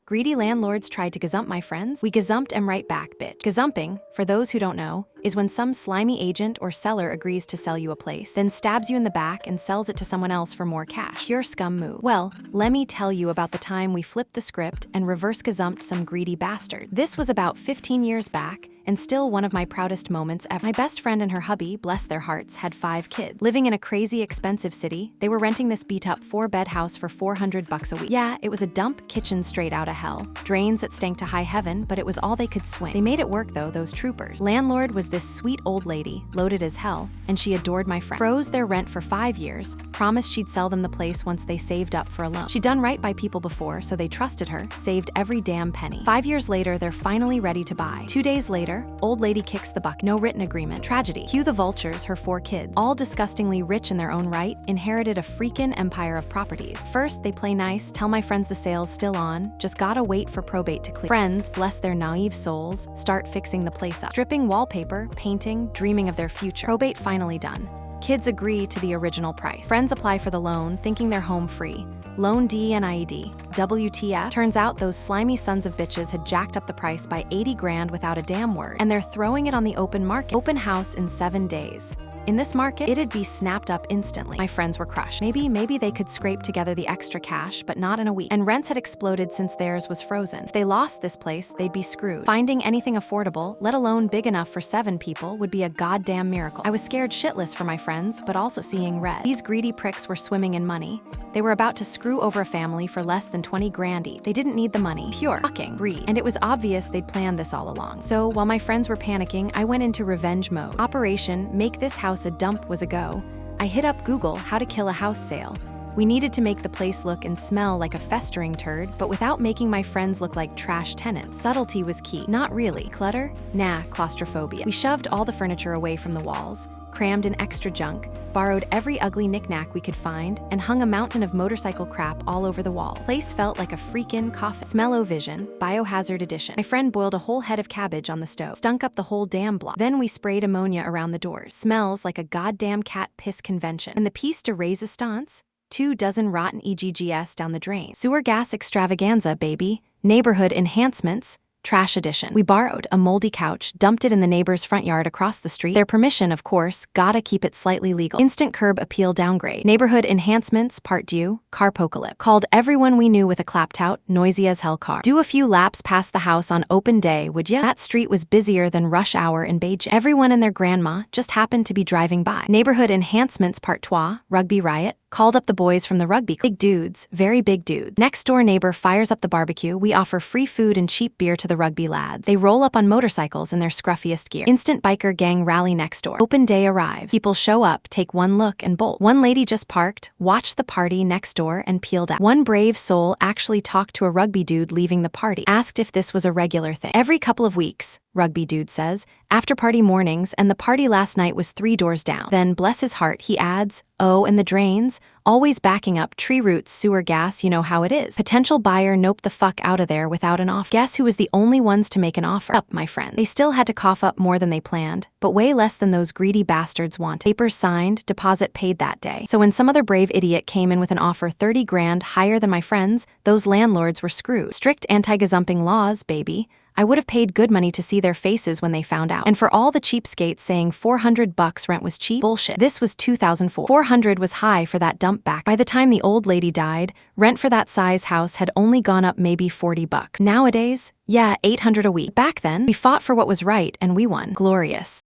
Greedy landlords tried to gazump my friends. We gazumped 'em right back, bitch. Gazumping, for those who don't know, is when some slimy agent or seller agrees to sell you a place, then stabs you in the back and sells it to someone else for more cash. Pure scum move. Well, let me tell you about the time we flipped the script and reverse gazumped some greedy bastard. This was about 15 years back, and still one of my proudest moments ever. My best friend and her hubby, bless their hearts, had 5 kids. Living in a crazy expensive city, they were renting this beat-up 4-bed house for $400 a week. Yeah, it was a dump kitchen straight out of hell. Drains that stank to high heaven, but it was all they could swing. They made it work though, those troopers. Landlord was this sweet old lady, loaded as hell, and she adored my friend. Froze their rent for 5 years, promised she'd sell them the place once they saved up for a loan. She'd done right by people before, so they trusted her, saved every damn penny. 5 years later, they're finally ready to buy. 2 days later, old lady kicks the bucket. No written agreement. Tragedy. Cue the vultures, her 4 kids, all disgustingly rich in their own right, inherited a freaking empire of properties. First, they play nice, tell my friends the sale's still on, just gotta wait for probate to clear. Friends, bless their naive souls, start fixing the place up. Stripping wallpaper, painting, dreaming of their future. Probate finally done. Kids agree to the original price. Friends apply for the loan, thinking they're home free. Loan DNIED. WTF? Turns out those slimy sons of bitches had jacked up the price by 80 grand without a damn word, and they're throwing it on the open market. Open house in 7 days. In this market, it'd be snapped up instantly. My friends were crushed. Maybe they could scrape together the extra cash, but not in a week. And rents had exploded since theirs was frozen. If they lost this place, they'd be screwed. Finding anything affordable, let alone big enough for 7 people, would be a goddamn miracle. I was scared shitless for my friends, but also seeing red. These greedy pricks were swimming in money. They were about to screw over a family for less than 20 grand each. They didn't need the money. Pure fucking greed. And it was obvious they'd planned this all along. So while my friends were panicking, I went into revenge mode. Operation Make This House a Dump was a go. I hit up Google how to kill a house sale. We needed to make the place look and smell like a festering turd, but without making my friends look like trash tenants. Subtlety was key. Not really. Clutter? Nah, claustrophobia. We shoved all the furniture away from the walls, crammed in extra junk, borrowed every ugly knickknack we could find, and hung a mountain of motorcycle crap all over the wall. Place felt like a freaking coffin. Smell-o-vision, biohazard edition. My friend boiled a whole head of cabbage on the stove, stunk up the whole damn block. Then we sprayed ammonia around the doors. Smells like a goddamn cat piss convention. And the piece de resistance? 24 rotten EGGS down the drain. Sewer gas extravaganza, baby. Neighborhood enhancements. Trash edition. We borrowed a moldy couch, dumped it in the neighbor's front yard across the street. Their permission, of course, gotta keep it slightly legal. Instant curb appeal downgrade. Neighborhood enhancements, part due, carpocalypse. Called everyone we knew with a clapped-out, noisy as hell car. Do a few laps past the house on open day, would ya? That street was busier than rush hour in Beijing. Everyone and their grandma just happened to be driving by. Neighborhood enhancements, part 2, rugby riot. Called up the boys from the rugby club. Big dudes, very big dudes. Next door neighbor fires up the barbecue. We offer free food and cheap beer to the rugby lads. They roll up on motorcycles in their scruffiest gear. Instant biker gang rally next door. Open day arrives. People show up, take one look, and bolt. One lady just parked, watched the party next door, and peeled out. One brave soul actually talked to a rugby dude leaving the party. Asked if this was a regular thing. Every couple of weeks, rugby dude says, after party mornings, and the party last night was 3 doors down. Then, bless his heart, he adds, oh, and the drains? Always backing up tree roots, sewer gas, you know how it is. Potential buyer noped the fuck out of there without an offer. Guess who was the only ones to make an offer? Up, my friend. They still had to cough up more than they planned, but way less than those greedy bastards wanted. Papers signed, deposit paid that day. So when some other brave idiot came in with an offer 30 grand higher than my friends, those landlords were screwed. Strict anti-gazumping laws, baby. I would have paid good money to see their faces when they found out. And for all the cheapskates saying $400 rent was cheap, bullshit. This was 2004. 400 was high for that dump back. By the time the old lady died, rent for that size house had only gone up maybe $40. Nowadays, yeah, $800 a week. Back then, we fought for what was right and we won. Glorious.